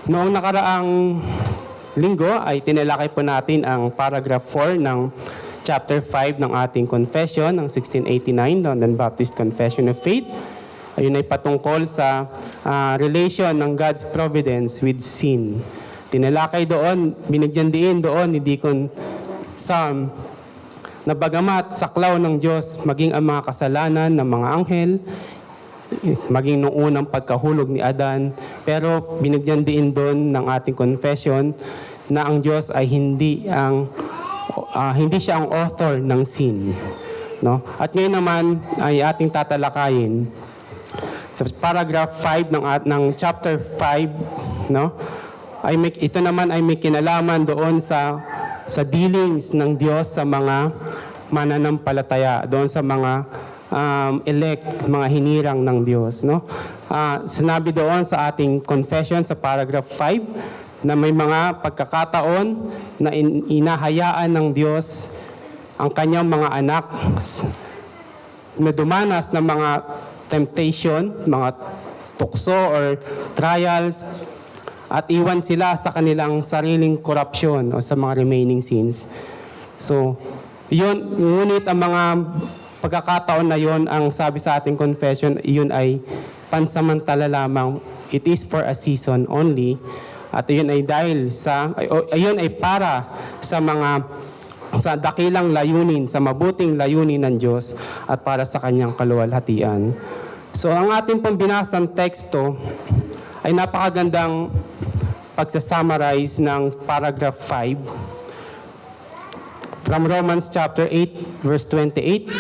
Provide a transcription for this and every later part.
Noong nakaraang linggo ay tinalakay po natin ang paragraph 4 ng chapter 5 ng ating confession, ng 1689, London Baptist Confession of Faith. Ayun ay patungkol sa relation ng God's providence with sin. Tinalakay doon, binigyan din doon ni Deacon Sam na bagamat saklaw ng Diyos maging ang mga kasalanan ng mga anghel, maging nung unang pagkahulog ni Adan, pero binigyan din doon ng ating confession na ang Diyos ay hindi siya ang author ng sin, no? At ngayon naman ay ating tatalakayin sa paragraph 5 ng chapter 5, no? Ito naman ay may kinalaman doon sa dealings ng Diyos sa mga mananampalataya, doon sa mga elect, mga hinirang ng Diyos, no? Sinabi doon sa ating confession sa paragraph 5 na may mga pagkakataon na inahayaan ng Diyos ang kanyang mga anak na dumanas ng mga temptation, mga tukso or trials, at iwan sila sa kanilang sariling korupsyon o sa mga remaining sins. So, yun, ngunit ang mga pagkakataon na yon, ang sabi sa ating confession, yun ay pansamantala lamang. It is for a season only. At yun ay ayun ay para sa dakilang layunin, sa mabuting layunin ng Diyos at para sa kanyang kaluwalhatian. So ang ating pong binasang teksto ay napakagandang pagsa-summarize ng paragraph 5 from Romans chapter 8 verse 28.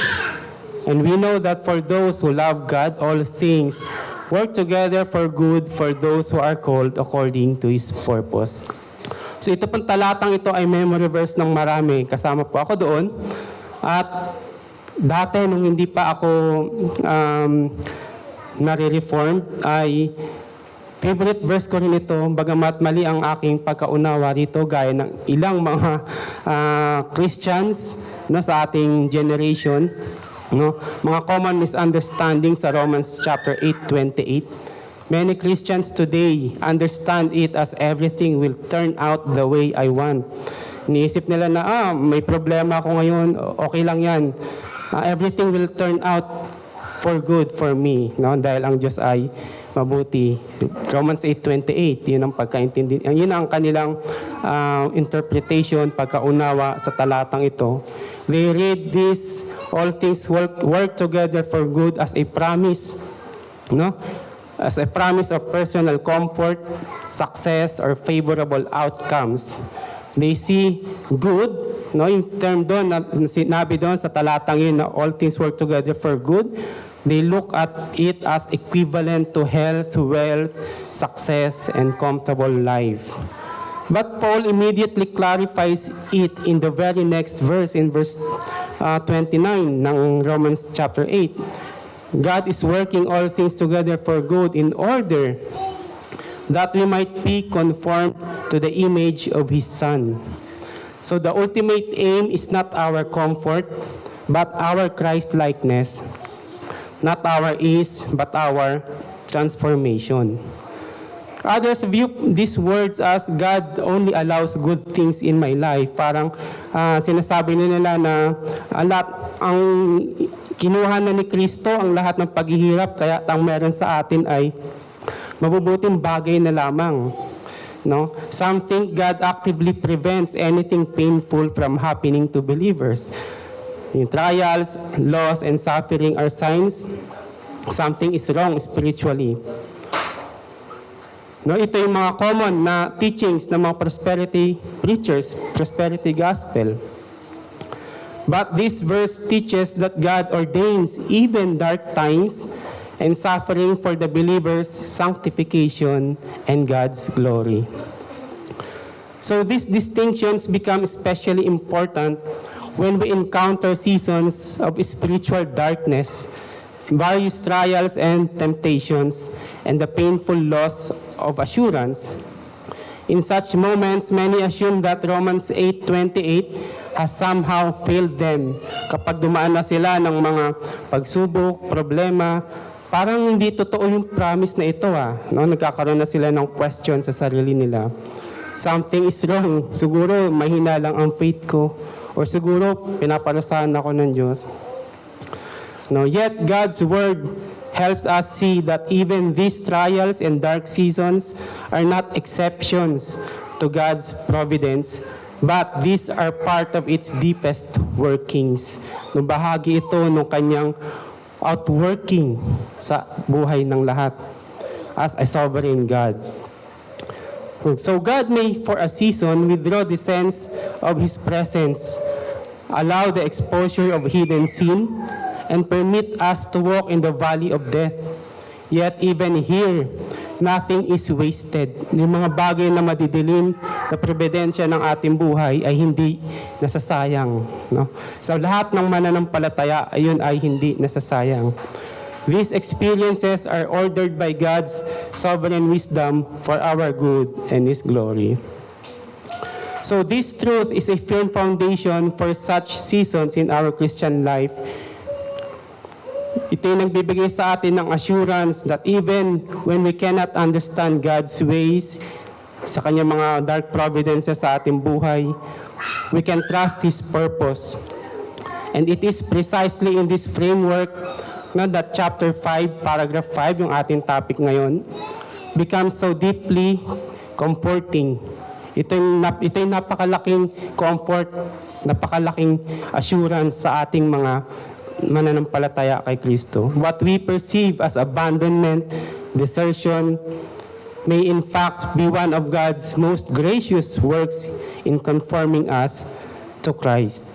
And we know that for those who love God, all things work together for good for those who are called according to His purpose. So ito pong talatang ito ay memory verse ng marami. Kasama po ako doon. At dati nung hindi pa ako nare-reformed ay favorite verse ko rin ito, bagamat mali ang aking pagkaunawa rito gaya ng ilang mga Christians sa ating generation. No? Mga common misunderstanding sa Romans chapter 8:28. Many Christians today understand it as everything will turn out the way I want. Iniisip nila na, may problema ako ngayon, okay lang yan. Everything will turn out for good for me, no? Dahil ang Diyos ay mabuti. Romans 8:28, yun ang pagkaintindi. Yun ang kanilang interpretation, pagkaunawa sa talatang ito. They read this, all things work together for good as a promise, no? As a promise of personal comfort, success, or favorable outcomes. They see good, no? Yung term doon, sinabi doon sa talatang yun na all things work together for good. They look at it as equivalent to health, wealth, success, and comfortable life. But Paul immediately clarifies it in the very next verse, in verse 29 ng Romans chapter 8. God is working all things together for good in order that we might be conformed to the image of His Son. So the ultimate aim is not our comfort, but our Christ-likeness. Not our ease, but our transformation. Others view these words as God only allows good things in my life. Parang sinasabi nila na ang kinuha na ni Kristo ang lahat ng paghihirap, kaya ang meron sa atin ay mabubuting bagay na lamang. No? Some think God actively prevents anything painful from happening to believers. In trials, loss, and suffering are signs something is wrong spiritually. No, ito yung mga common na teachings ng mga prosperity preachers, prosperity gospel. But this verse teaches that God ordains even dark times and suffering for the believer's sanctification and God's glory. So these distinctions become especially important when we encounter seasons of spiritual darkness, various trials and temptations, and the painful loss of assurance. In such moments, many assume that Romans 8:28 has somehow failed them. Kapag dumaan na sila ng mga pagsubok, problema, parang hindi totoo yung promise na ito no? Nagkakaroon na sila ng question sa sarili nila. Something is wrong. Siguro mahina lang ang faith ko. Or siguro pinaparusahan ako ng Diyos. No, yet God's word helps us see that even these trials and dark seasons are not exceptions to God's providence, but these are part of its deepest workings. No, bahagi ito ng kanyang outworking sa buhay ng lahat as a sovereign God. So God may for a season withdraw the sense of His presence, allow the exposure of hidden sin, and permit us to walk in the valley of death. Yet even here, nothing is wasted. Yung mga bagay na madidilim na probidensya ng ating buhay ay hindi nasasayang. No? Sa lahat ng mananampalataya, ayun ay hindi nasasayang. These experiences are ordered by God's sovereign wisdom for our good and His glory. So this truth is a firm foundation for such seasons in our Christian life. Ito yung nagbibigay sa atin ng assurance that even when we cannot understand God's ways, sa kanyang mga dark providences sa ating buhay, we can trust His purpose. And it is precisely in this framework that chapter 5, paragraph 5, yung ating topic ngayon, becomes so deeply comforting. Ito yung napakalaking comfort, napakalaking assurance sa ating mga mananampalataya kay Kristo. What we perceive as abandonment, desertion, may in fact be one of God's most gracious works in conforming us to Christ.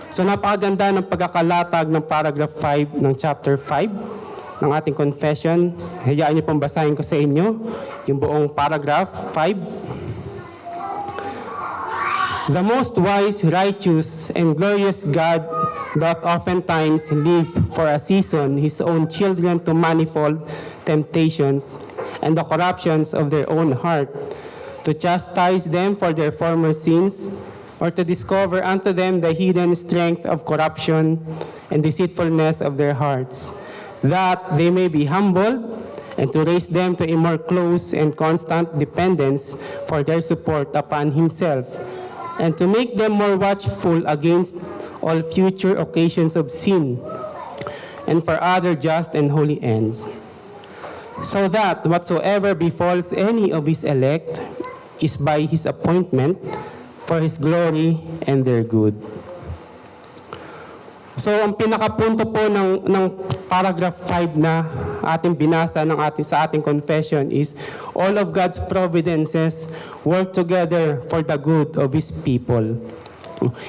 So napakaganda ng pagkakalatag ng paragraph 5 ng chapter 5 ng ating confession. Hayaan niyo pong basahin ko sa inyo yung buong paragraph 5. The most wise, righteous, and glorious God doth oftentimes leave for a season His own children to manifold temptations and the corruptions of their own heart, to chastise them for their former sins, or to discover unto them the hidden strength of corruption and deceitfulness of their hearts, that they may be humbled, and to raise them to a more close and constant dependence for their support upon Himself, and to make them more watchful against all future occasions of sin, and for other just and holy ends, so that whatsoever befalls any of His elect is by His appointment for His glory and their good. So ang pinakapunto po ng paragraph 5 na ating binasa sa ating confession is all of God's providences work together for the good of His people.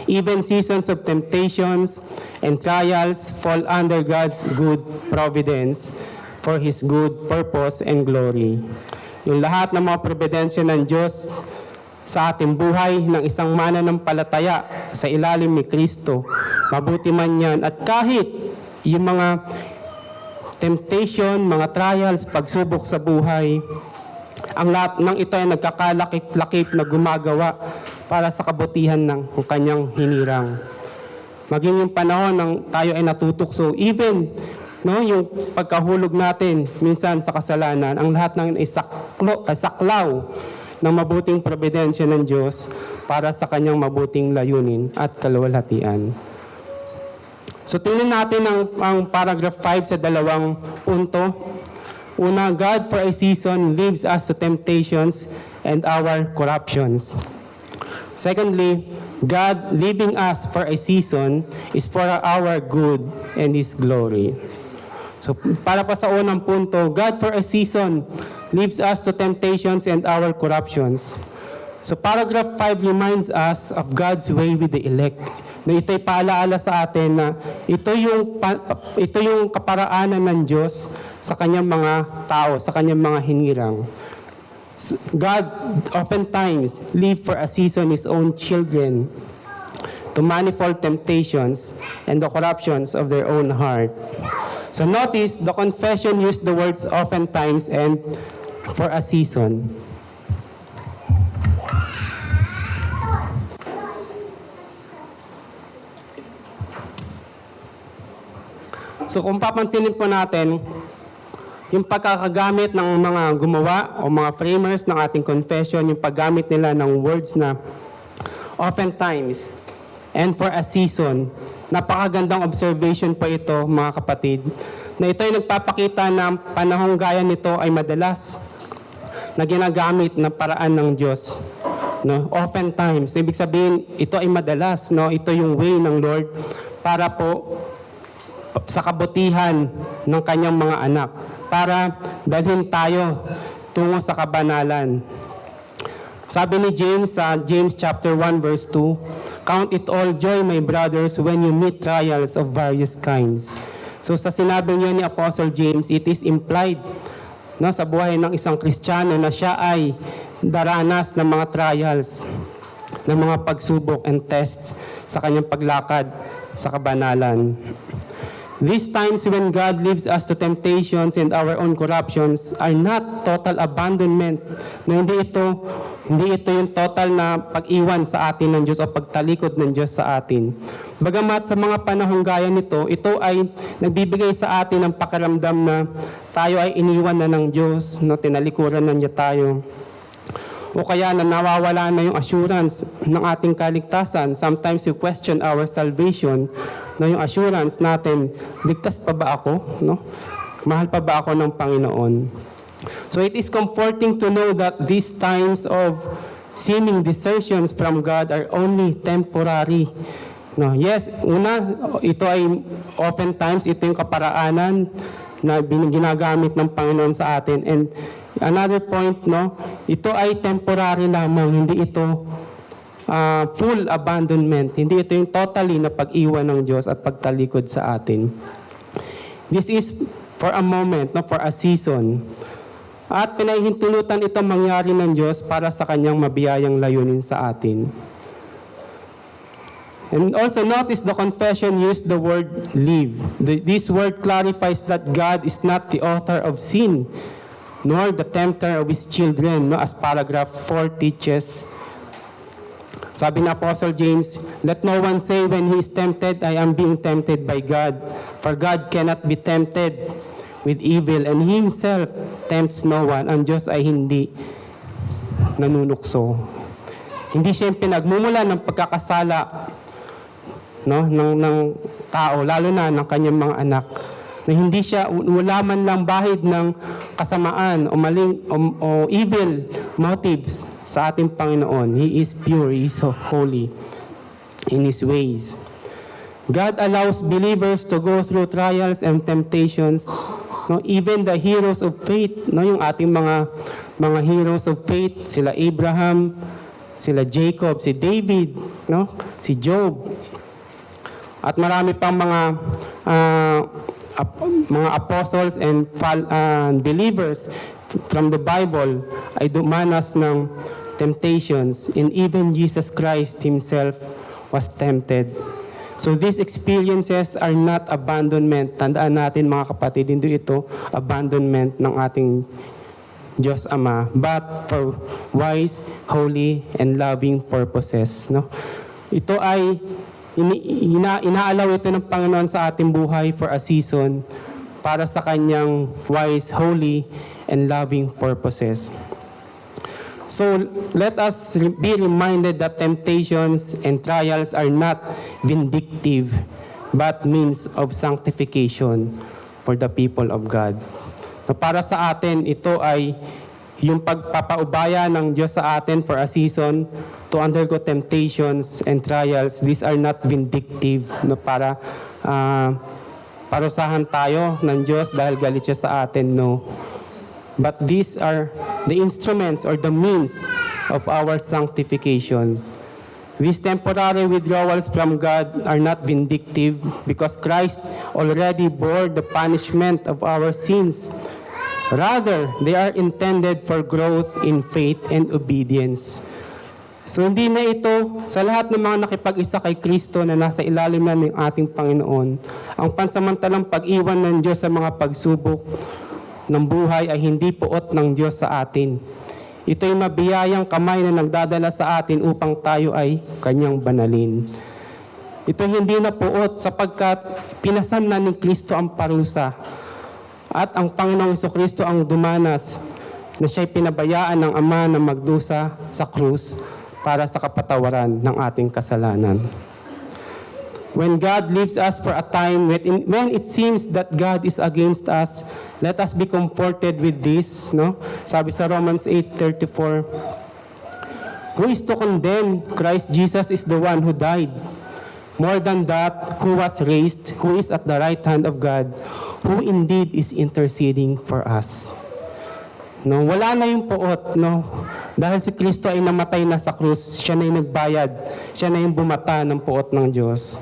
Even seasons of temptations and trials fall under God's good providence for His good purpose and glory. Yung lahat ng mga providensya ng Diyos sa ating buhay ng isang mananampalataya sa ilalim ni Kristo, mabuti man yan. At kahit yung mga temptation, mga trials, pagsubok sa buhay, ang lahat ng ito ay nagkakalakip-lakip na gumagawa para sa kabutihan ng kanyang hinirang. Maging yung panahon ng tayo ay natutukso, even yung pagkahulog natin minsan sa kasalanan, ang lahat ng saklaw ng mabuting providensya ng Diyos para sa kanyang mabuting layunin at kaluwalhatian. So tingnan natin ang paragraph 5 sa dalawang punto. Una, God for a season leaves us to temptations and our corruptions. Secondly, God leaving us for a season is for our good and His glory. So para pa sa unang punto, God for a season leaves us to temptations and our corruptions. So paragraph 5 reminds us of God's way with the elect. Na ito'y paalaala sa atin na ito yung kaparaanan ng Diyos sa kanyang mga tao, sa kanyang mga hinirang. God oftentimes leave for a season His own children to manifold temptations and the corruptions of their own heart. So notice, the confession used the words oftentimes and for a season. So kung papansinin po natin, yung pagkakagamit ng mga gumawa o mga framers ng ating confession, yung paggamit nila ng words na oftentimes and for a season. Napakagandang observation po ito, mga kapatid, na ito ay nagpapakita na panahong gaya nito ay madalas na ginagamit na paraan ng Diyos. No? Oftentimes, ibig sabihin, ito ay madalas, no? Ito yung way ng Lord para po sa kabutihan ng kanyang mga anak, para dalhin tayo tungo sa kabanalan. Sabi ni James sa James chapter 1 verse 2, "Count it all joy, my brothers, when you meet trials of various kinds." So sa sinabi niya ni Apostle James, it is implied sa buhay ng isang Kristiyano na siya ay daranas ng mga trials, ng mga pagsubok and tests sa kanyang paglakad sa kabanalan. These times when God leaves us to temptations and our own corruptions are not total abandonment. No, hindi ito yung total na pag-iwan sa atin ng Diyos o pagtalikod ng Diyos sa atin. Bagamat sa mga panahong gaya nito, ito ay nagbibigay sa atin ng pakiramdam na tayo ay iniwan na ng Diyos, no, tinalikuran na niya tayo. O kaya na nawawala na yung assurance ng ating kaligtasan. Sometimes we question our salvation, no, yung assurance natin, ligtas pa ba ako? No? Mahal pa ba ako ng Panginoon? So it is comforting to know that these times of seeming desertions from God are only temporary. No, yes, ito ay oftentimes, ito yung kaparaanan na ginagamit ng Panginoon sa atin. And another point, no, ito ay temporary lamang, hindi ito full abandonment. Hindi ito yung totally na pag-iwan ng Diyos at pagtalikod sa atin. This is for a moment, no, for a season. At pinahihintulutan ito mangyari ng Diyos para sa kanyang mabiyayang layunin sa atin. And also notice the confession used the word live. This word clarifies that God is not the author of sin, nor the tempter of His children, no, as paragraph 4 teaches. Sabi ng Apostle James, "Let no one say when he is tempted, I am being tempted by God. For God cannot be tempted with evil, and He Himself tempts no one." Ang Diyos ay hindi nanunukso. Hindi siya yung pinagmumula ng pagkakasala, no, ng tao, lalo na ng kanyang mga anak. Na hindi siya, wala man lang bahid ng kasamaan o maling o evil motives sa ating Panginoon. He is pure, He is holy in His ways. God allows believers to go through trials and temptations. No, even the heroes of faith, no, yung ating mga heroes of faith, sila Abraham, sila Jacob, si David, no, si Job. At marami pang mga apostles and believers from the Bible ay dumanas ng temptations, and even Jesus Christ Himself was tempted. So these experiences are not abandonment. Tandaan natin, mga kapatid, hindi ito abandonment ng ating Diyos Ama, but for wise, holy, and loving purposes. No? Ito ay inaalaw ito ng Panginoon sa ating buhay for a season para sa kanyang wise, holy, and loving purposes. So let us be reminded that temptations and trials are not vindictive but means of sanctification for the people of God. So para sa atin, ito ay yung pagpapaubaya ng Diyos sa atin for a season to undergo temptations and trials. These are not vindictive, no, para parusahan tayo ng Diyos dahil galit siya sa atin, no. But these are the instruments or the means of our sanctification. These temporary withdrawals from God are not vindictive because Christ already bore the punishment of our sins. Rather, they are intended for growth in faith and obedience. So hindi na ito, sa lahat ng mga nakipag-isa kay Kristo na nasa ilalim na ng ating Panginoon, ang pansamantalang pag-iwan ng Diyos sa mga pagsubok ng buhay ay hindi puot ng Diyos sa atin. Ito'y mabiyayang kamay na nagdadala sa atin upang tayo ay Kanyang banalin. Ito hindi na puot sapagkat pinasan na ni Kristo ang parusa. At ang Panginoong Jesucristo ang dumanas na siya'y pinabayaan ng Ama na magdusa sa krus para sa kapatawaran ng ating kasalanan. When God leaves us for a time, when it seems that God is against us, let us be comforted with this. No? Sabi sa Romans 8:34, who is to condemn? Christ Jesus is the one who died. More than that, who was raised, who is at the right hand of God, who indeed is interceding for us. No, wala na yung poot, no? Dahil si Kristo ay namatay na sa krus, siya na yung nagbayad, siya na yung bumata ng poot ng Diyos.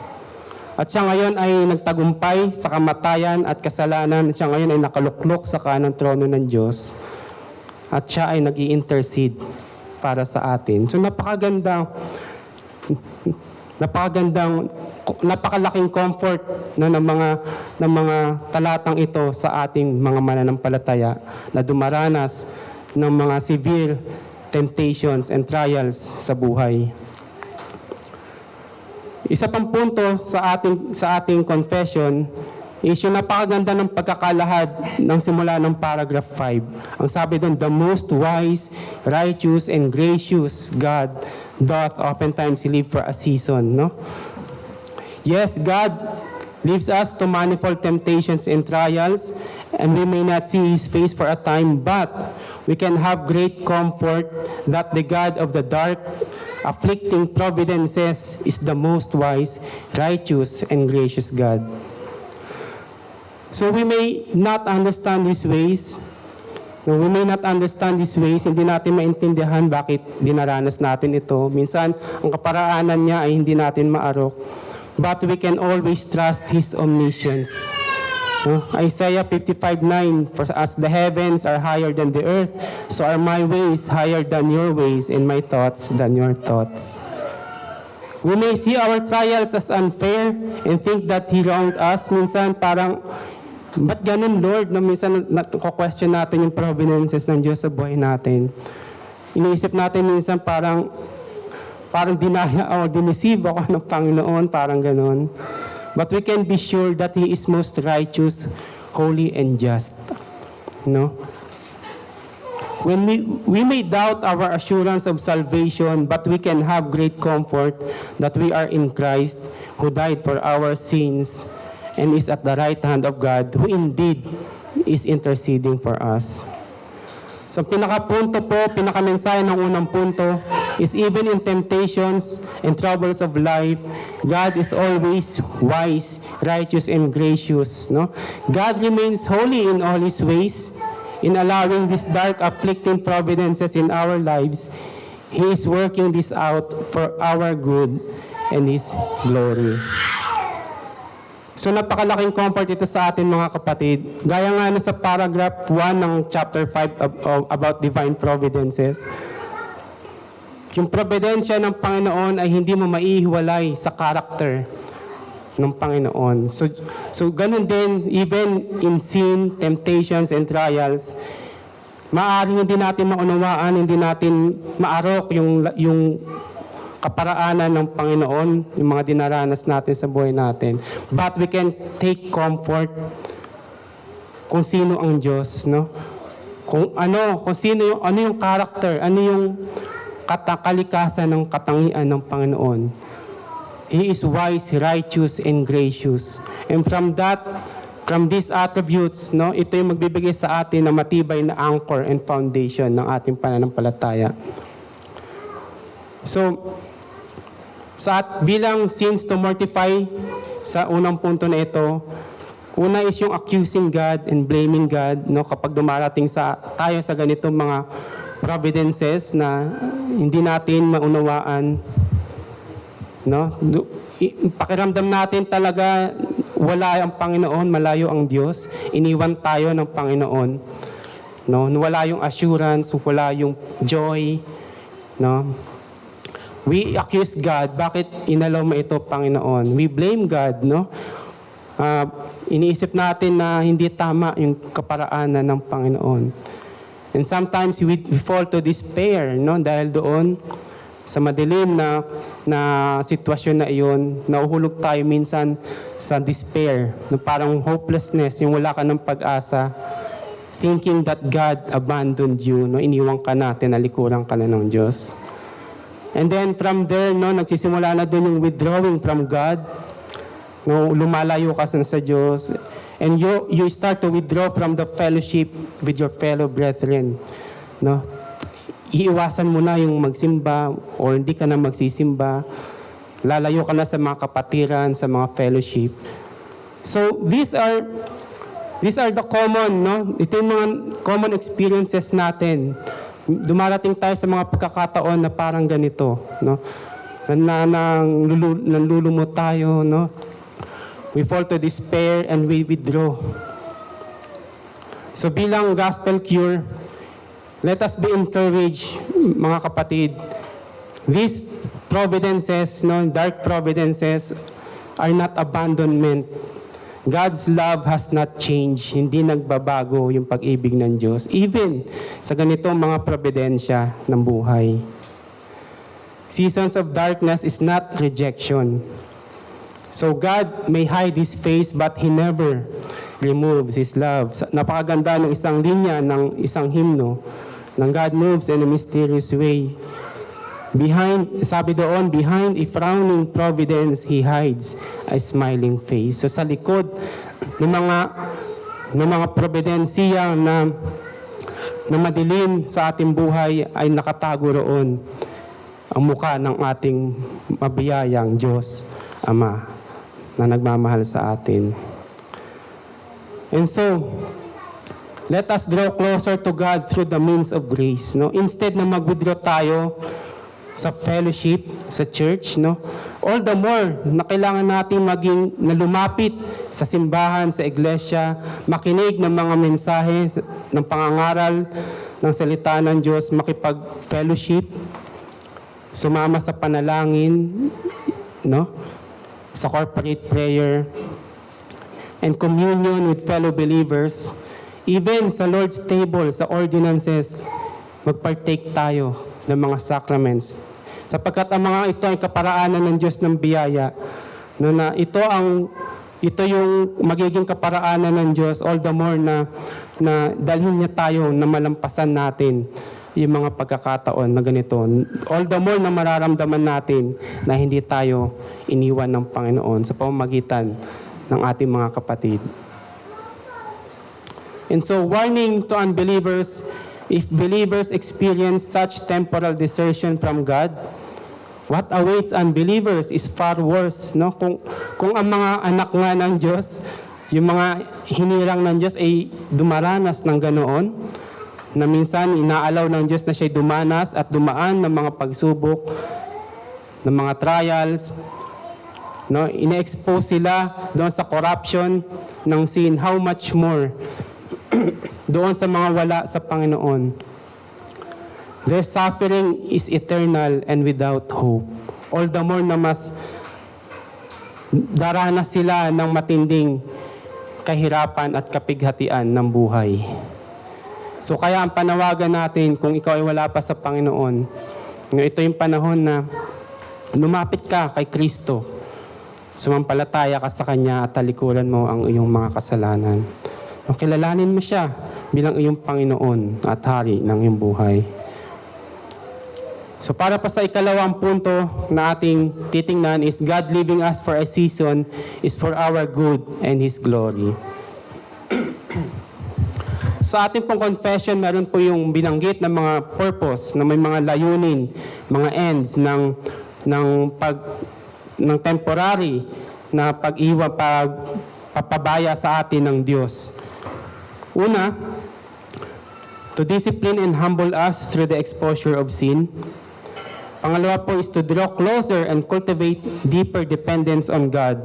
At siya ngayon ay nagtagumpay sa kamatayan at kasalanan, siya ngayon ay nakaluklok sa kanang trono ng Diyos. At siya ay nag-i-intercede para sa atin. So napakalaking comfort ng mga talatang ito sa ating mga mananampalataya na dumaranas ng mga severe temptations and trials sa buhay. Isa pang punto sa ating confession is yung napakaganda ng pagkakalahad ng simula ng paragraph 5. Ang sabi doon, the most wise, righteous, and gracious God doth oftentimes live for a season. No? Yes, God leaves us to manifold temptations and trials, and we may not see His face for a time, but we can have great comfort that the God of the dark, afflicting providences is the most wise, righteous, and gracious God. So we may not understand His ways. No, we may not understand His ways. Hindi natin maintindihan bakit dinaranas natin ito. Minsan, ang kaparaanan niya ay hindi natin maarok. But we can always trust His omniscience. No? Isaiah 55:9, for as the heavens are higher than the earth, so are my ways higher than your ways, and my thoughts than your thoughts. We may see our trials as unfair and think that He wronged us. Minsan parang, ba't ganun, Lord? No, minsan question natin yung providences ng Diyos sa buhay natin. Iniisip natin minsan parang dinaya o dineceive ako ng Panginoon, parang ganun. But we can be sure that He is most righteous, holy, and just. No? When we may doubt our assurance of salvation, but we can have great comfort that we are in Christ, who died for our sins, and is at the right hand of God, who indeed is interceding for us. So pinakamensahe ng unang punto is even in temptations and troubles of life, God is always wise, righteous, and gracious. No? God remains holy in all His ways. In allowing these dark, afflicting providences in our lives, He is working this out for our good and His glory. So napakalaking comfort ito sa atin mga kapatid. Gaya nga sa paragraph 1 ng chapter 5 about divine providences. Yung providensya ng Panginoon ay hindi mo maihiwalay sa character ng Panginoon. So ganun din, even in sin, temptations, and trials, maaaring hindi natin maunawaan, hindi natin maarok yung kaparaanan ng Panginoon, yung mga dinaranas natin sa buhay natin. But we can take comfort kung sino ang Diyos, no? Kung sino ano yung character, ano yung kalikasan ng katangian ng Panginoon. He is wise, righteous, and gracious. And from these attributes, no, ito yung magbibigay sa atin ng matibay na anchor and foundation ng ating pananampalataya. So, bilang sins to mortify sa unang punto na ito, una is yung accusing God and blaming God, no, kapag dumarating tayo sa ganitong mga providences na hindi natin maunawaan, no? Pakiramdam natin talaga wala ang Panginoon, malayo ang Diyos, iniwan tayo ng Panginoon, no? Wala yung assurance, wala yung joy, no? We accuse God, bakit inalaw mo ito, Panginoon? We blame God, no? Iniisip natin na hindi tama yung kaparaanan ng Panginoon. And sometimes we fall to despair, no? Dahil doon sa madilim na sitwasyon na iyon, nauhulog tayo minsan sa despair, na parang hopelessness, yung wala ka ng pag-asa, thinking that God abandoned you, no? Iniwan ka na, tinalikuran ka na ng Diyos. And then from there, no, nagsisimula na doon yung withdrawing from God, no? Lumalayo ka sa Diyos, and you start to withdraw from the fellowship with your fellow brethren, no? Iiwasan mo na yung magsimba or hindi ka na magsisimba. Lalayo ka na sa mga kapatiran, sa mga fellowship. So these are the common, no? Ito yung mga common experiences natin. Dumarating tayo sa mga pagkakataon na parang ganito, no? Nanlulumot tayo, no? We fall to despair and we withdraw. So bilang gospel cure, let us be encouraged, mga kapatid. These providences, no, dark providences, are not abandonment. God's love has not changed. Hindi nagbabago yung pag-ibig ng Diyos, even sa ganitong mga providensya ng buhay. Seasons of darkness is not rejection. So God may hide His face, but He never removes His love. Napakaganda ng isang linya ng isang hymno, ng God moves in a mysterious way. Sabi doon, behind a frowning providence, He hides a smiling face. So sa likod ng mga providensiya na madilim sa ating buhay ay nakatago roon ang mukha ng ating mabiyayang Diyos Ama na nagmamahal sa atin. And so, let us draw closer to God through the means of grace. No? Instead na mag-withdraw tayo sa fellowship, sa church, no? All the more na kailangan natin na lumapit sa simbahan, sa iglesia, makinig ng mga mensahe ng pangangaral ng salita ng Diyos, makipag-fellowship, sumama sa panalangin, no? Sa corporate prayer, and communion with fellow believers. Even sa Lord's table, sa ordinances, magpartake tayo ng mga sacraments. Sapagkat ang mga ito ay kaparaanan ng Diyos ng biyaya, no, na ito yung magiging kaparaanan ng Diyos, all the more na dalhin niya tayo na malampasan natin yung mga pagkakataon na ganito. All the more na mararamdaman natin na hindi tayo iniwan ng Panginoon sa pamamagitan ng ating mga kapatid. And so, warning to unbelievers, if believers experience such temporal desertion from God, what awaits unbelievers is far worse. No? Kung ang mga anak nga ng Diyos, yung mga hinirang ng Diyos ay dumaranas ng ganoon, na minsan inaalaw ng Diyos na siya'y dumanas at dumaan ng mga pagsubok, ng mga trials, no? Ina-expose sila doon sa corruption ng sin. How much more doon sa mga wala sa Panginoon? Their suffering is eternal and without hope. All the more na mas daranas sila ng matinding kahirapan at kapighatian ng buhay. So kaya ang panawagan natin, kung ikaw ay wala pa sa Panginoon, ito yung panahon na lumapit ka kay Kristo. Sumampalataya ka sa Kanya at talikuran mo ang iyong mga kasalanan. Kilalanin mo siya bilang iyong Panginoon at Hari ng iyong buhay. So para pa sa ikalawang punto na ating titingnan is God leaving us for a season is for our good and His glory. Sa ating pong confession, meron po yung binanggit ng mga purpose, na may mga layunin, mga ends ng temporary na pagpapabaya sa atin ng Diyos. Una, to discipline and humble us through the exposure of sin. Pangalawa po is to draw closer and cultivate deeper dependence on God.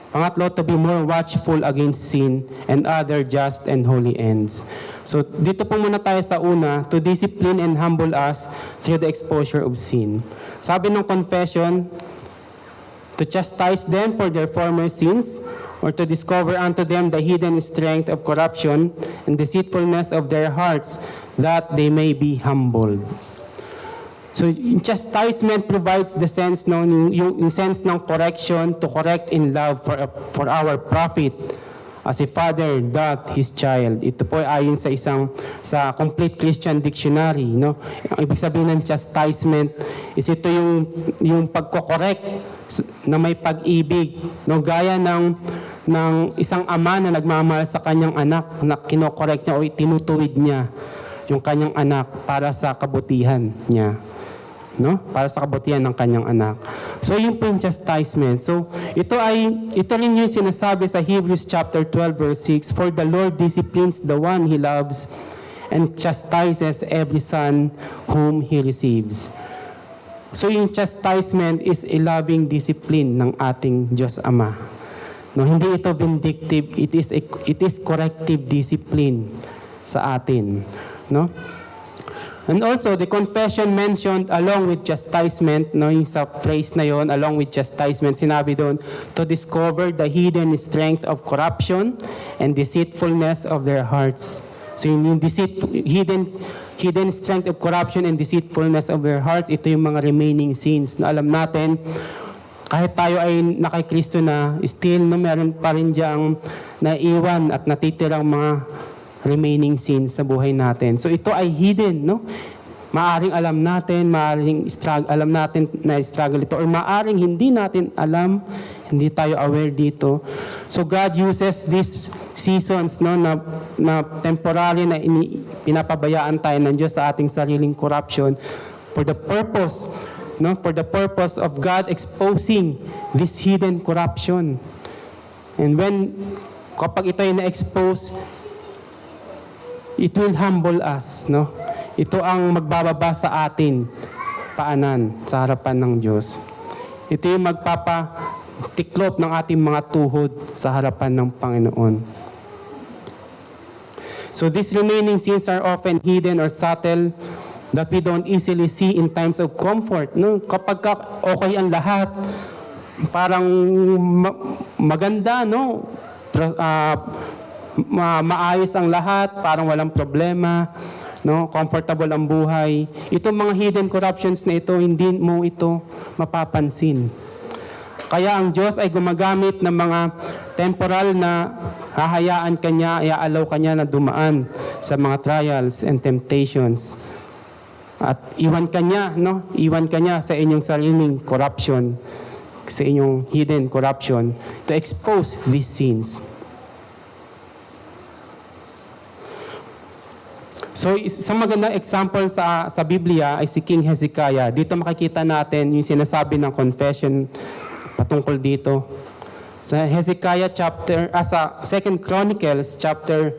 Pangatlo, to be more watchful against sin and other just and holy ends. So dito po muna tayo sa una, to discipline and humble us through the exposure of sin. Sabi ng confession, to chastise them for their former sins, or to discover unto them the hidden strength of corruption and deceitfulness of their hearts, that they may be humbled. So, yung chastisement provides the sense, no, yung sense ng correction to correct in love for our profit as a father doth his child. Ito po ay ayon sa Complete Christian Dictionary, no? Ang ibig sabihin ng chastisement is ito yung pagko-correct na may pag-ibig, no? Gaya ng isang ama na nagmamahal sa kanyang anak, na kino-correct niya o tinutuwid niya yung kanyang anak para sa kabutihan niya. No? Para sa kabutihan ng kanyang anak. So, yung po yung chastisement. So, ito rin yung sinasabi sa Hebrews chapter 12 verse 6, "For the Lord disciplines the one He loves and chastises every son whom He receives." So, yung chastisement is a loving discipline ng ating Diyos Ama. No, hindi ito vindictive, it is corrective discipline sa atin. No? And also, the confession mentioned along with chastisement, no, yung sa phrase na yon, along with chastisement, sinabi doon, to discover the hidden strength of corruption and deceitfulness of their hearts. So yung hidden strength of corruption and deceitfulness of their hearts, ito yung mga remaining sins na alam natin, kahit tayo ay nakay Kristo na, still, no, meron pa rin diyang naiwan at natitirang mga remaining sins sa buhay natin. So ito ay hidden, no? Maaring alam natin, alam natin na struggle ito, or maaring hindi natin alam, hindi tayo aware dito. So God uses these seasons, no, na temporary na pinapabayaan tayo ng Diyos sa ating sariling corruption for the purpose, no, for the purpose of God exposing this hidden corruption. And kapag ito ay na-expose, it will humble us, no? Ito ang magbababa sa atin, paanan, sa harapan ng Diyos. Ito yung magpapatiklop ng ating mga tuhod sa harapan ng Panginoon. So these remaining sins are often hidden or subtle that we don't easily see in times of comfort, no? Kapag okay ang lahat, parang maganda, no? Maayos ang lahat, parang walang problema, no? Comfortable ang buhay. Itong mga hidden corruptions na ito, hindi mo ito mapapansin. Kaya ang Diyos ay gumagamit ng mga temporal na hahayaan kanya, i-allow kanya na dumaan sa mga trials and temptations. At iwan kanya, no? Iwan kanya sa inyong sariling corruption, sa inyong hidden corruption to expose these sins. So, isang magandang example sa Biblia ay si King Hezekiah. Dito makikita natin yung sinasabi ng confession patungkol dito. Sa Hezekiah sa 2 Chronicles chapter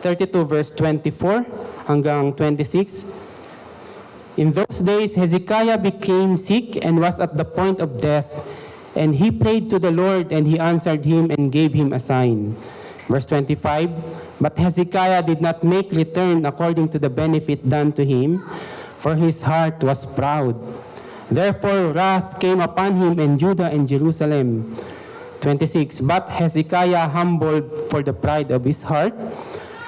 32 verse 24 hanggang 26. In those days, Hezekiah became sick and was at the point of death. And he prayed to the Lord, and He answered him and gave him a sign. Verse 25, but Hezekiah did not make return according to the benefit done to him, for his heart was proud. Therefore wrath came upon him in Judah and Jerusalem. 26, but Hezekiah humbled for the pride of his heart,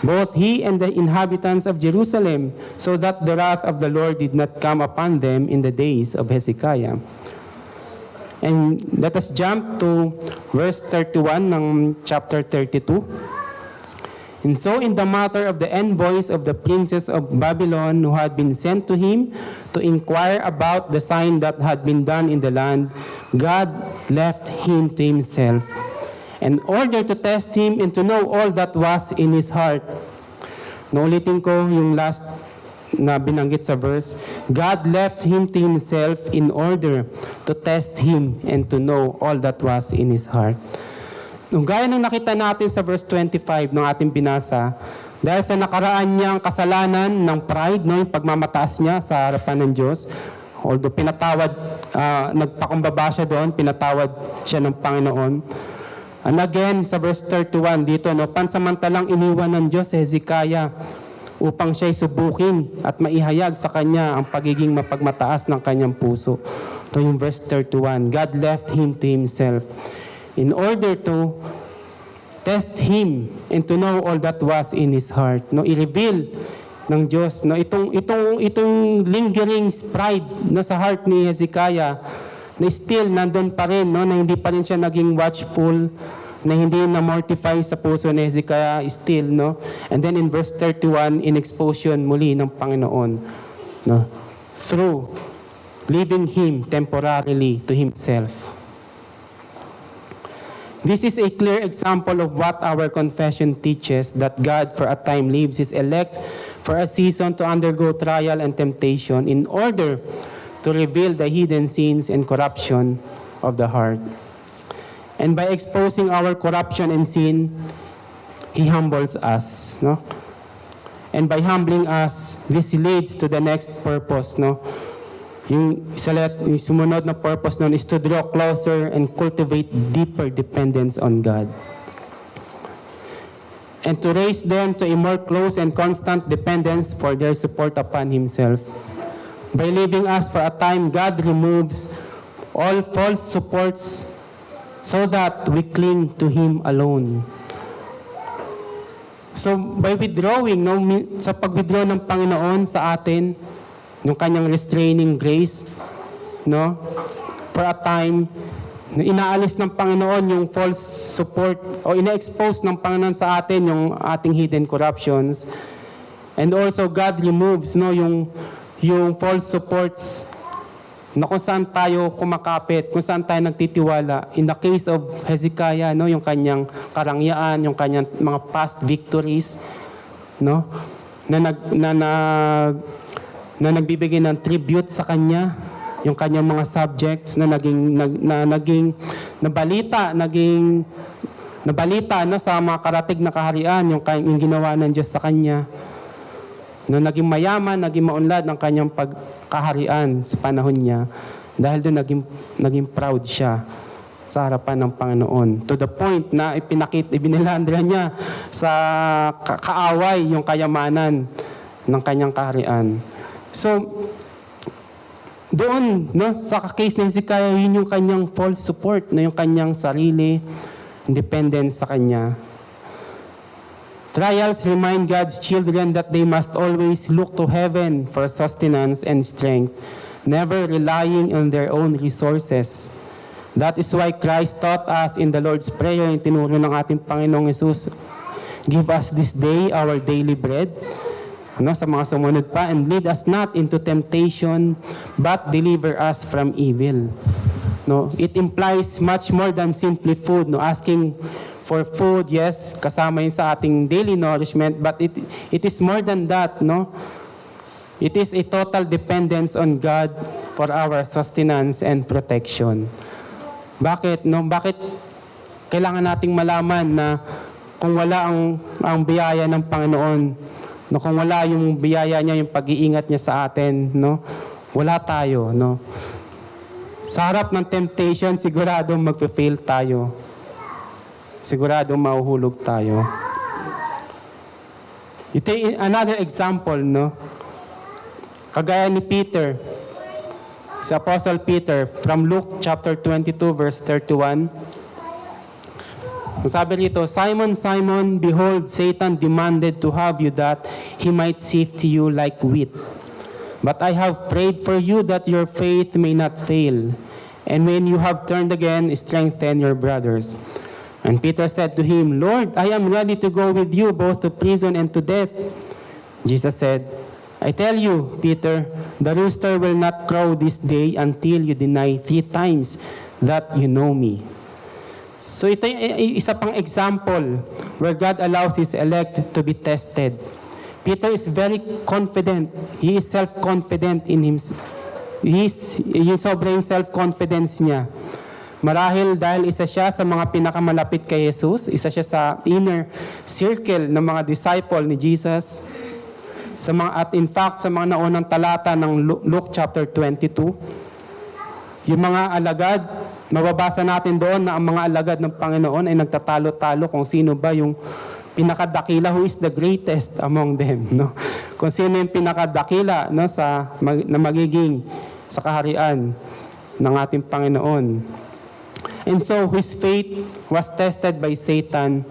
both he and the inhabitants of Jerusalem, so that the wrath of the Lord did not come upon them in the days of Hezekiah. And let us jump to verse 31 ng chapter 32. And so in the matter of the envoys of the princes of Babylon who had been sent to him to inquire about the sign that had been done in the land, God left him to himself, in order to test him and to know all that was in his heart. Naulitin ko yung last na binanggit sa verse, God left him to himself in order to test him and to know all that was in his heart. Nung gaya ng nakita natin sa verse 25 ng ating binasa, dahil sa nakaraan niyang kasalanan ng pride, no, yung pagmamataas niya sa harapan ng Diyos, although nagpakumbaba siya doon, pinatawad siya ng Panginoon. And again, sa verse 31 dito, no, pansamantalang iniwan ng Diyos si Hezekiah upang siya'y subukin at maihayag sa kanya ang pagiging mapagmataas ng kanyang puso. Ito yung verse 31. God left him to himself in order to test him and to know all that was in his heart. No, i-reveal ng Diyos. No? Itong lingering pride na sa heart ni Hezekiah, na still nandun pa rin, no? Na hindi pa rin siya naging watchful, na hindi na-mortify sa puso ni Hezekiah still. No? And then in verse 31, in-expose yun muli ng Panginoon. No? Through leaving him temporarily to himself. This is a clear example of what our confession teaches, that God for a time leaves his elect for a season to undergo trial and temptation in order to reveal the hidden sins and corruption of the heart. And by exposing our corruption and sin, he humbles us. No? And by humbling us, this leads to the next purpose. No? Yung sumunod na purpose nun is to draw closer and cultivate deeper dependence on God. And to raise them to a more close and constant dependence for their support upon himself. By leaving us for a time, God removes all false supports so that we cling to him alone. So by withdrawing, no, sa pag-withdraw ng Panginoon sa atin, yung kanyang restraining grace, no? For a time, inaalis ng Panginoon yung false support o ina-expose ng Panginoon sa atin yung ating hidden corruptions. And also God removes, no, yung false supports na kung saan tayo kumakapit, kung saan tayo nagtitiwala. In the case of Hezekiah, no, yung kanyang karangyaan, yung kanyang mga past victories, no, na nagbibigay ng tribute sa kanya, yung kanyang mga subjects na naging nabalita no, sa mga karatig na kaharian, yung ginawa ng Diyos sa kanya. No, naging mayaman, naging maunlad ang kanyang pagkaharian sa panahon niya dahil doon naging proud siya sa harapan ng Panginoon. To the point na ibinilandra niya sa kaaway yung kayamanan ng kanyang kaharian. So, doon, no, sa case ni Hezekiah, yun yung kanyang false support, na yung kanyang sarili, independence sa kanya. Trials remind God's children that they must always look to heaven for sustenance and strength, never relying on their own resources. That is why Christ taught us in the Lord's Prayer, yung tinuro ng ating Panginoong Hesus, "Give us this day our daily bread," no, sa mga sumunod pa, "and lead us not into temptation, but deliver us from evil." No, it implies much more than simply food. No, asking for food, yes, kasama yun sa ating daily nourishment, but it is more than that. No, it is a total dependence on God for our sustenance and protection. Bakit? No, bakit kailangan nating malaman na kung wala ang biyaya ng Panginoon, no, kung wala yung biyaya niya, yung pag-iingat niya sa atin, no, wala tayo, no. Sa harap ng temptation, sigurado magpe-fail tayo. Sigurado mahuhulog tayo. Ito another example, no. Kagaya ni Peter, si Apostle Peter, from Luke chapter 22 verse 31. Sabi rito, "Simon, Simon, behold, Satan demanded to have you that he might sift you like wheat. But I have prayed for you that your faith may not fail. And when you have turned again, strengthen your brothers." And Peter said to him, "Lord, I am ready to go with you both to prison and to death." Jesus said, "I tell you, Peter, the rooster will not crow this day until you deny 3 times that you know me." So ito yung isa pang example where God allows His elect to be tested. Peter is very confident. He is self-confident in himself. Yung sobrang self-confidence niya. Marahil dahil isa siya sa mga pinakamalapit kay Jesus, isa siya sa inner circle ng mga disciple ni Jesus. At in fact, sa mga naunang talata ng Luke chapter 22, yung mga alagad, mababasa natin doon na ang mga alagad ng Panginoon ay nagtatalo-talo kung sino ba yung pinakadakila, who is the greatest among them, no? Kung sino yung pinakadakila, no, na magiging sa kaharian ng ating Panginoon. And so his faith was tested by Satan.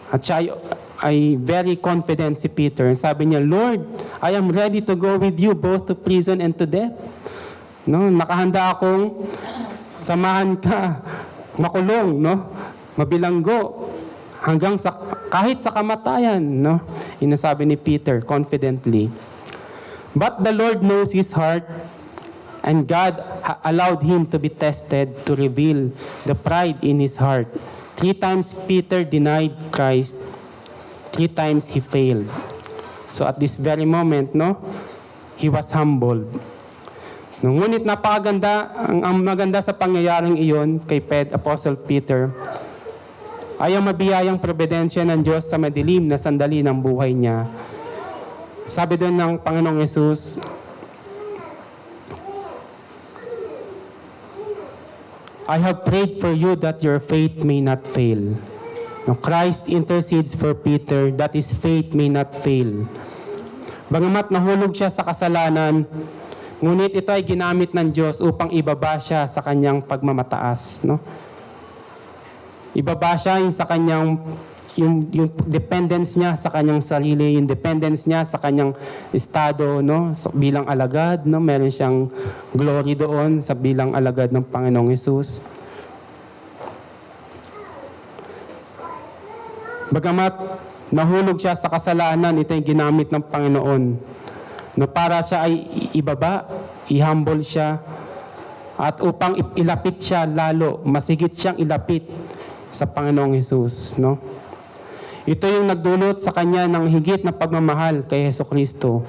At siya ay very confident si Peter. Sabi niya, Lord, I am ready to go with you both to prison and to death. No, nakahanda akong samahan ka, makulong, no? Mabilanggo, hanggang sa, kahit sa kamatayan, no? Inasabi ni Peter confidently. But the Lord knows his heart, and God allowed him to be tested to reveal the pride in his heart. 3 times Peter denied Christ. 3 times he failed. So at this very moment, no, he was humbled. Ngunit napakaganda, ang maganda sa pangyayaring iyon kay Apostle Peter ay ang mabiyayang providensya ng Diyos sa madilim na sandali ng buhay niya. Sabi doon ng Panginoong Yesus, I have prayed for you that your faith may not fail. Now, Christ intercedes for Peter that his faith may not fail. Bagamat nahulog siya sa kasalanan, ngunit ito ay ginamit ng Diyos upang ibaba siya sa kanyang pagmamataas. No? Ibaba siya sa kanyang yung dependence niya sa kanyang sarili, yung dependence niya sa kanyang estado, no, bilang alagad, no, meron siyang glory doon sa bilang alagad ng Panginoong Hesus. Bagamat nahulog siya sa kasalanan, ito ay ginamit ng Panginoon, no, para siya ay ibaba, i-humble siya, at upang ilapit siya lalo, masigit siyang ilapit sa Panginoong Hesus, no? Ito yung nagdulot sa kanya ng higit na pagmamahal kay Hesukristo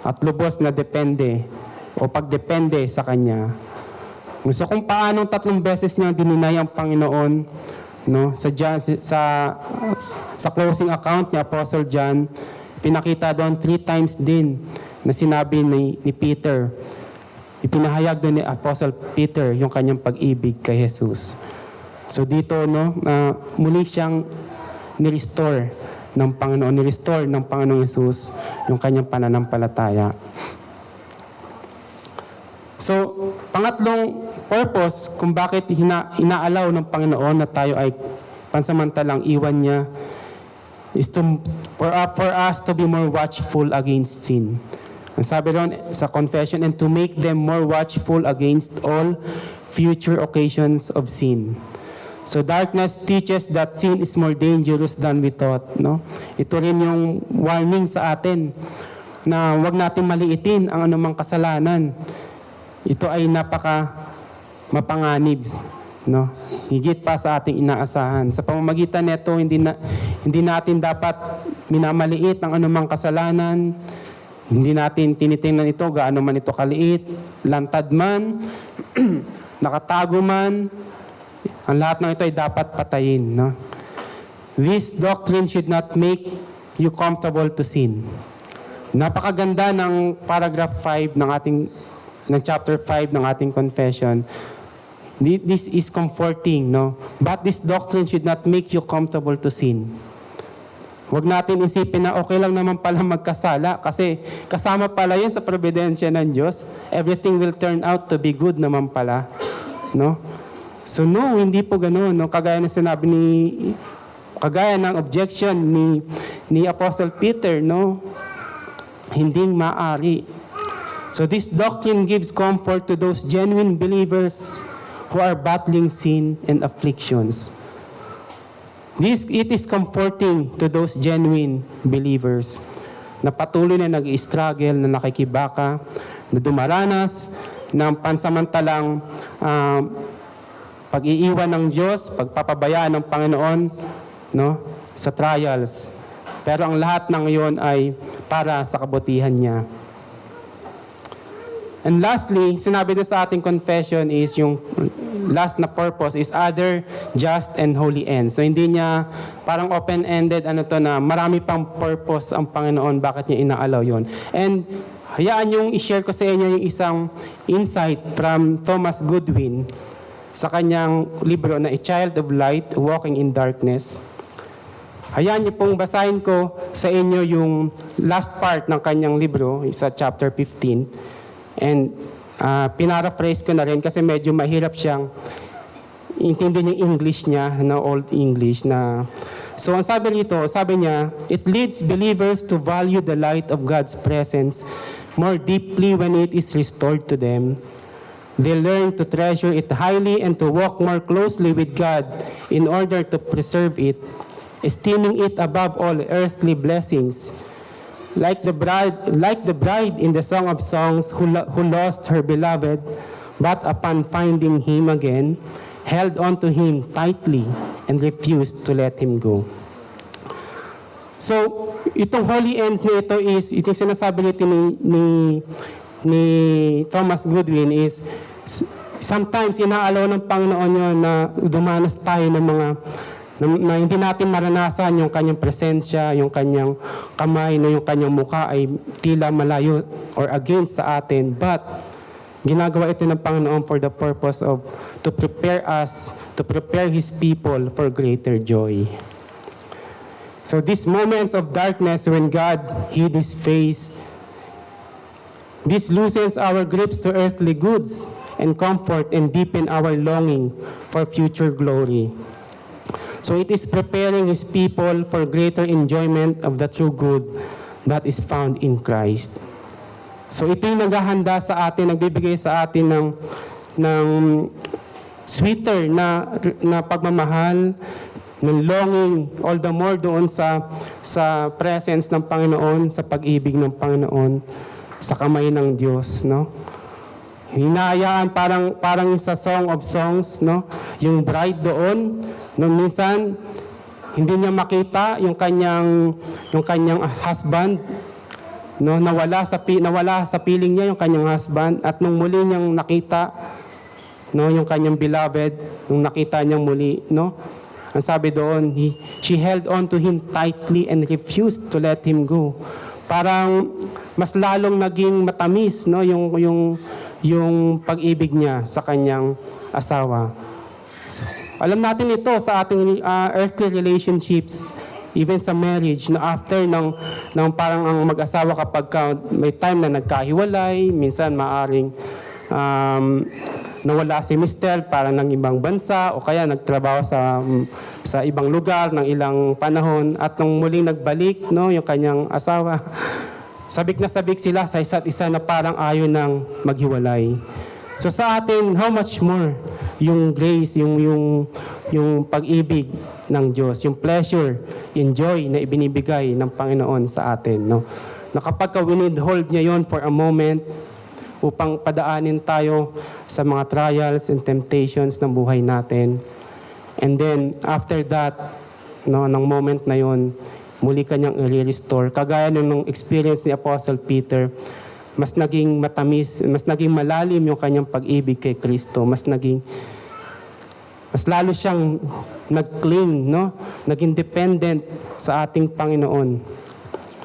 at lubos na depende o pagdepende sa kanya. So kung paanong 3 beses niya dininay ang Panginoon, no, sa closing account ni Apostle John, pinakita doon 3 times din na sinabi ni Peter. Ipinahayag doon ni Apostle Peter yung kanyang pag-ibig kay Jesus. So dito, no, muli siyang ni-restore ng Panginoong Hesus yung kanyang pananampalataya. So, pangatlong purpose kung bakit inaalaw ng Panginoon na tayo ay pansamantalang iwan niya is for us to be more watchful against sin. Ang sabi ron sa confession, and to make them more watchful against all future occasions of sin. So darkness teaches that sin is more dangerous than we thought, no? Ito rin yung warning sa atin na wag natin maliitin ang anumang kasalanan. Ito ay mapanganib, no? Higit pa sa ating inaasahan. Sa pamamagitan nito, hindi natin dapat minamaliit ang anumang kasalanan. Hindi natin tinitingnan ito gaano man ito kaliit, lantad man, nakatago man. Ang lahat ng ito ay dapat patayin, no? This doctrine should not make you comfortable to sin. Napakaganda ng paragraph 5 ng chapter 5 ng ating confession. This is comforting, no? But this doctrine should not make you comfortable to sin. Huwag natin isipin na okay lang naman pala magkasala kasi kasama pala yun sa providensya ng Diyos. Everything will turn out to be good naman pala, no? So no, hindi po ganoon, no? Kagaya ng objection ni Apostle Peter, no? Hindi maaari. So this doctrine gives comfort to those genuine believers who are battling sin and afflictions. It is comforting to those genuine believers na patuloy na nag-struggle, na nakikibaka, na dumaranas ng pansamantalang pag-iiwan ng Diyos, pagpapabayaan ng Panginoon, no, sa trials. Pero ang lahat ng iyon ay para sa kabutihan niya. And lastly, sinabi na sa ating confession is yung last na purpose is other just and holy ends. So hindi niya parang open-ended na marami pang purpose ang Panginoon bakit niya inaalaw yon. And hayaan yung i-share ko sa inyo yung isang insight from Thomas Goodwin sa kanyang libro na A Child of Light, Walking in Darkness. Hayaan niyo pong basahin ko sa inyo yung last part ng kanyang libro, sa chapter 15. And pinaraphrase ko na rin kasi medyo mahirap siyang intindihin yung English niya, na Old English, na So ang sabi niya, it leads believers to value the light of God's presence more deeply when it is restored to them. They learn to treasure it highly and to walk more closely with God in order to preserve it, esteeming it above all earthly blessings. Like the bride in the Song of Songs who lost her beloved, but upon finding him again, held on to him tightly and refused to let him go. So, itong holy ends na ito is, itong sinasabi nito ni Thomas Goodwin is, sometimes inaalaw ng Panginoon yun na dumanas tayo ng mga, na hindi natin maranasan yung kanyang presensya, yung kanyang kamay, no, yung kanyang mukha ay tila malayo or against sa atin. But, ginagawa ito ng Panginoon for the purpose of to prepare us, to prepare His people for greater joy. So these moments of darkness when God hid His face, this loosens our grips to earthly goods and comfort and deepen our longing for future glory. So it is preparing His people for greater enjoyment of the true good that is found in Christ. So ito yung naghahanda sa atin, nagbibigay sa atin ng sweeter na pagmamahal, ng longing, all the more doon sa presence ng Panginoon, sa pag-ibig ng Panginoon, sa kamay ng Diyos, no? Hinahayaan parang sa Song of Songs, no? Yung bride doon, no, minsan hindi niya makita yung kanyang husband, no, nawala sa piling niya yung kanyang husband, at nung muli niyang nakita, no, yung kanyang beloved, nung nakita niyang muli, no, ang sabi doon, she held on to him tightly and refused to let him go. Parang mas lalong naging matamis, no, yung pag-ibig niya sa kanyang asawa. So, alam natin ito sa ating earthly relationships, even sa marriage, na after ng parang ang mag-asawa kapag may time na nagkahiwalay, minsan maaring nawala si Mister para ng ibang bansa o kaya nagtrabaho sa ibang lugar ng ilang panahon, at nung muling nagbalik, no, yung kanyang asawa, sabik na sabik sila sa isa't isa na parang ayaw nang maghiwalay. So sa atin, how much more yung grace, yung pag-ibig ng Diyos, yung pleasure, yung joy na ibinibigay ng Panginoon sa atin, no? Na kapag winidhold niya yon for a moment upang padaanin tayo sa mga trials and temptations ng buhay natin. And then after that, no, ng moment na yon, muli kanyang i-restore. Kagaya nung experience ni Apostle Peter, mas naging matamis, mas naging malalim yung kanyang pag-ibig kay Kristo, mas lalo siyang nag-cling, no? Naging dependent sa ating Panginoon.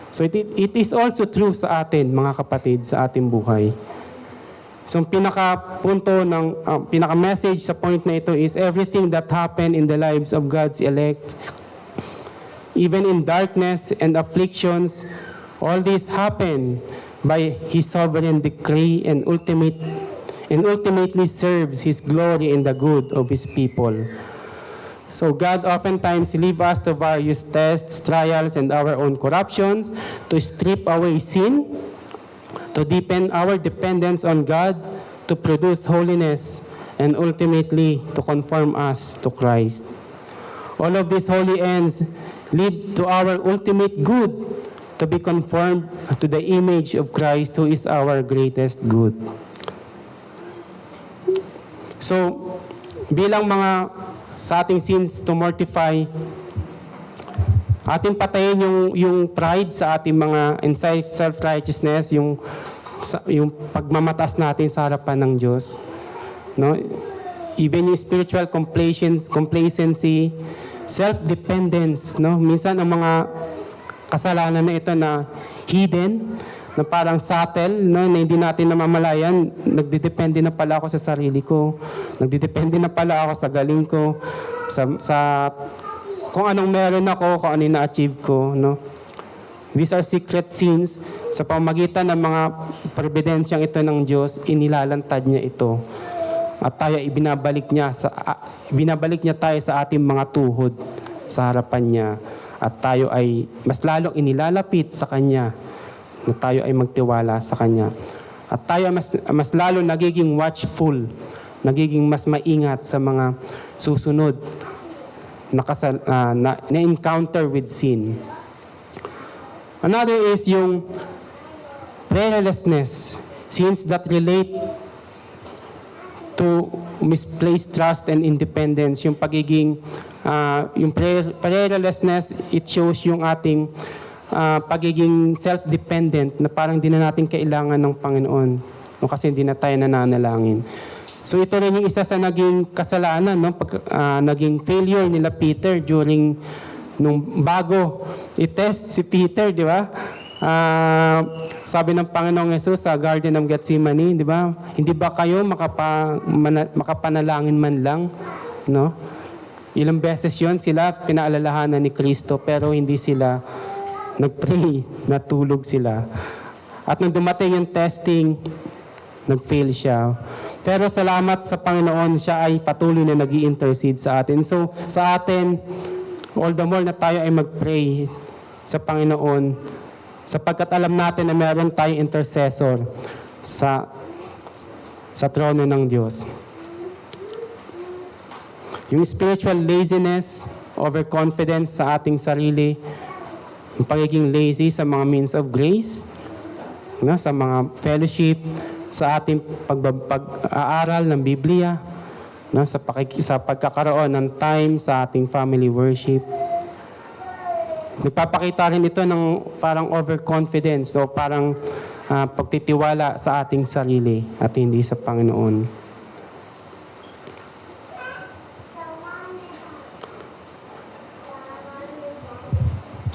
So it is also true sa atin, mga kapatid, sa ating buhay. So pinaka-punto pinaka-message sa point na ito is everything that happened in the lives of God's elect, even in darkness and afflictions, all this happened by His sovereign decree and ultimately serves His glory and the good of His people. So God oftentimes leaves us to various tests, trials, and our own corruptions to strip away sin, to deepen our dependence on God, to produce holiness, and ultimately to conform us to Christ. All of these holy ends lead to our ultimate good, to be conformed to the image of Christ, who is our greatest good. So, bilang mga sa ating sins to mortify, ating patayin yung pride sa ating mga self-righteousness, yung pagmamataas natin sa harapan ng Diyos, no? Even yung spiritual complacency, self-dependence, no? Minsan ang mga kasalanan na ito na hidden, na parang subtle, no, na hindi natin namamalayan, nagdidepende na pala ako sa sarili ko, nagdidepende na pala ako sa galing ko, sa kung anong meron ako, kung ano yung na-achieve ko, no? These are secret sins. Sa pamagitan ng mga probidensyang ito ng Diyos, inilalantad niya ito. At tayo ibinabalik niya tayo sa ating mga tuhod sa harapan niya at tayo ay mas lalong inilalapit sa Kanya, na tayo ay magtiwala sa Kanya. At tayo mas lalo nagiging watchful, nagiging mas maingat sa mga susunod na encounter with sin. Another is yung prayerlessness, sins that relate to misplaced trust and independence. Yung pagiging, yung prayerlessness, it shows yung ating pagiging self-dependent na parang di na natin kailangan ng Panginoon kasi hindi na tayo nananalangin. So ito rin yung isa sa naging kasalanan, no? Naging failure nila Peter during nung bago i-test si Peter, di ba? Sabi ng Panginoong Yesus sa Garden of Gethsemane, di ba? Hindi ba kayo makapanalangin man lang, no? Ilang beses yon sila pinaalalahanan ni Kristo pero hindi sila nag-pray, natulog sila. At nung dumating yung testing, nag-fail siya. Pero salamat sa Panginoon, siya ay patuloy na nag-i-intercede sa atin. So, sa atin, all the more na tayo ay mag-pray sa Panginoon, sapagkat alam natin na meron tayong intercessor sa trono ng Diyos. Yung spiritual laziness, overconfidence sa ating sarili, yung pagiging lazy sa mga means of grace, no, sa mga fellowship, sa ating pag-aaral ng Biblia, no, sa pagkakaroon ng time sa ating family worship. Nagpapakita rin ito ng parang overconfidence o parang pagtitiwala sa ating sarili at hindi sa Panginoon.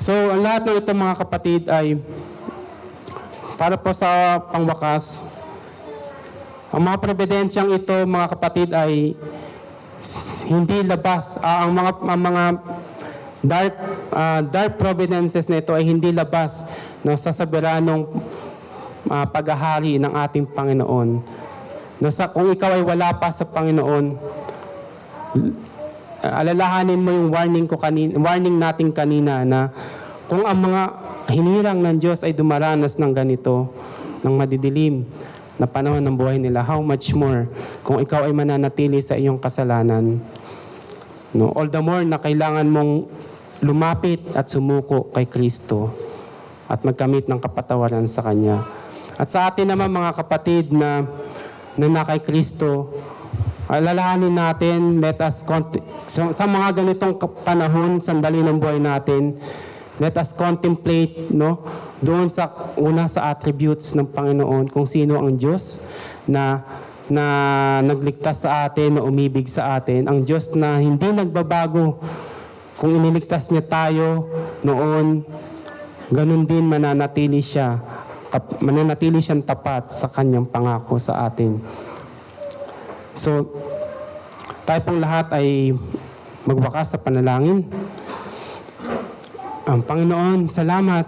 So, ang lahat ng ito mga kapatid ay para po sa pangwakas. Ang mga probidensyang ito mga kapatid ay hindi labas. Ang mga dark providences na ito ay hindi labas no, sa soberanong paghahari ng ating Panginoon. No, kung ikaw ay wala pa sa Panginoon, alalahanin mo yung warning natin kanina na kung ang mga hinirang ng Diyos ay dumaranas ng ganito, ng madidilim na panahon ng buhay nila, how much more kung ikaw ay mananatili sa iyong kasalanan. No, all the more na kailangan mong lumapit at sumuko kay Kristo at magkamit ng kapatawaran sa Kanya. At sa atin naman mga kapatid na kay Kristo, alalahanin natin, sa mga ganitong panahon, sandali ng buhay natin, let us contemplate, no, doon sa attributes ng Panginoon, kung sino ang Diyos na nagligtas sa atin, na umibig sa atin, ang Diyos na hindi nagbabago. Kung iniligtas niya tayo noon, ganun din mananatili siyang tapat sa kanyang pangako sa atin. So, tayo pong lahat ay magwakas sa panalangin. Ang Panginoon, salamat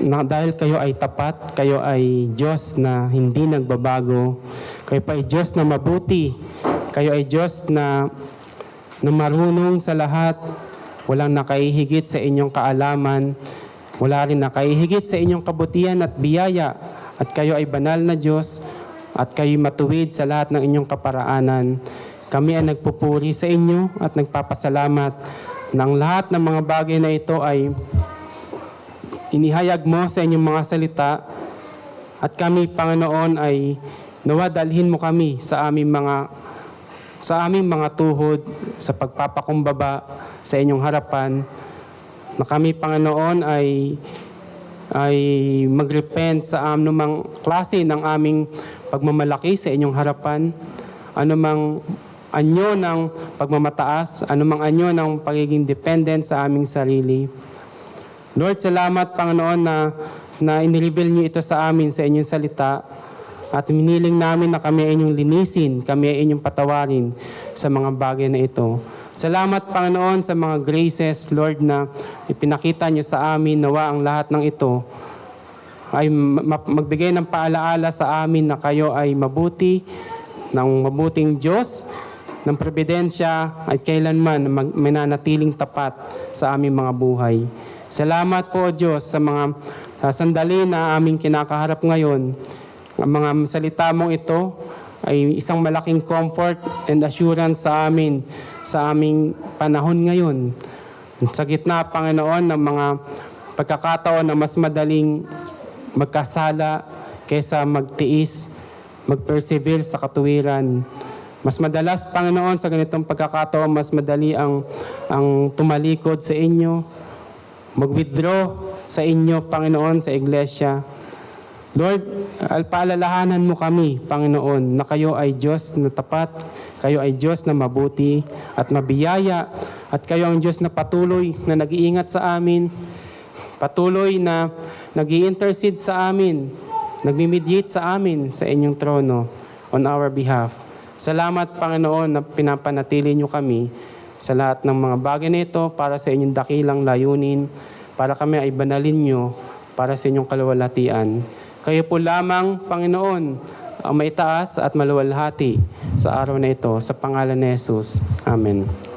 na dahil kayo ay tapat, kayo ay Diyos na hindi nagbabago, kayo pa ay Diyos na mabuti, kayo ay Diyos na marunong sa lahat, walang nakaihigit sa inyong kaalaman, wala rin nakaihigit sa inyong kabutihan at biyaya, at kayo ay banal na Diyos, at kayo matuwid sa lahat ng inyong kaparaanan. Kami ay nagpupuri sa inyo at nagpapasalamat na ang lahat ng mga bagay na ito ay inihayag mo sa inyong mga salita at kami, Panginoon, ay nawa dalhin mo kami sa aming mga tuhod sa pagpapakumbaba sa inyong harapan, na kami, Panginoon, ay mag-repent sa anumang klase ng aming pagmamalaki sa inyong harapan, anumang anyo ng pagmamataas, anumang anyo ng pagiging dependent sa aming sarili. Lord, salamat, Panginoon, na inireveal niyo ito sa amin sa inyong salita at miniling namin na kami ay inyong linisin, kami ay inyong patawarin sa mga bagay na ito. Salamat, Panginoon, sa mga graces, Lord, na ipinakita niyo sa amin. Nawa ang lahat ng ito ay magbigay ng paalaala sa amin na kayo ay mabuti, ng mabuting Diyos, ng providensya at kailanman mananatiling tapat sa aming mga buhay. Salamat po, Diyos, sa mga sandali na aming kinakaharap ngayon. Ang mga salita mong ito ay isang malaking comfort and assurance sa amin, sa aming panahon ngayon. Sa gitna, Panginoon, ng mga pagkakataon na mas madaling magkasala kaysa magtiis, mag-persevere sa katuwiran. Mas madalas, Panginoon, sa ganitong pagkakataon, mas madali ang tumalikod sa inyo, mag-withdraw sa inyo, Panginoon, sa iglesia. Lord, paalalahanan mo kami, Panginoon, na kayo ay Diyos na tapat, kayo ay Diyos na mabuti at mabiyaya, at kayo ang Diyos na patuloy na nag-iingat sa amin, patuloy na nag-i-intercede sa amin, nagmi-mediate sa amin sa inyong trono on our behalf. Salamat, Panginoon, na pinapanatili niyo kami sa lahat ng mga bagay nito para sa inyong dakilang layunin, para kami ay banalin niyo para sa inyong kaluwalhatian. Kayo po lamang, Panginoon, ang maitaas at maluwalhati sa araw na ito. Sa pangalan ni Jesus. Amen.